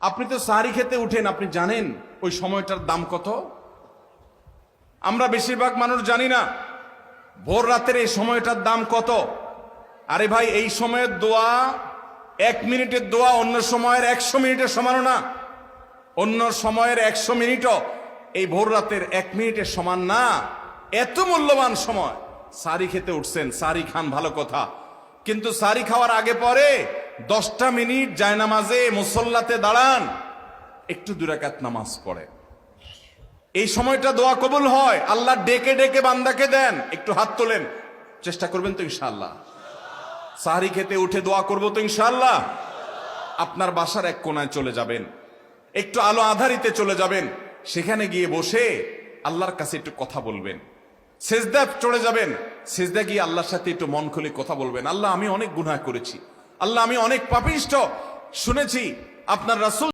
আপনি তো সাহারি খেতে উঠেন, আপনি জানেন ওই সময়টার দাম কত? আমরা বেশিরভাগ মানুষ জানি না ভোর রাতের এই সময়টার দাম কত। আরে ভাই, এই সময়ের দোয়া 1 মিনিটের দোয়া অন্য সময়ের 100 মিনিটের সমানও না। অন্য সময়ের 100 মিনিটও এই ভোর রাতের 1 মিনিটের সমান না। এত মূল্যবান সময়। সাহারি খেতে উঠছেন, সাহারি খান, ভালো কথা, কিন্তু সাহারি খাওয়ার আগে পরে 10টা মিনিট জায়নামাজে মুসল্লাতে দাঁড়ান, একটু 2 রাকাত নামাজ পড়ে। এই সময়টা দোয়া কবুল হয়। আল্লাহ ডেকে ডেকে বান্দাকে দেন। একটু হাত তোলেন, চেষ্টা করবেন তো ইনশাআল্লাহ? সাহারি খেতে উঠে দোয়া করবো তো ইনশাআল্লাহ? আপনার বাসার এক কোনায় চলে যাবেন, একটু আলো আধারিতে চলে যাবেন, সেখানে গিয়ে বসে আল্লাহর কাছে একটু কথা বলবেন। সেজদা চলে যাবেন, সেজদা গিয়ে আল্লাহর সাথে একটু মন খুলে কথা বলবেন। আল্লাহ, আমি অনেক গুনাহ করেছি, আল্লাহ আমি অনেক পাপিষ্ঠ। শুনেছি আপনার রাসূল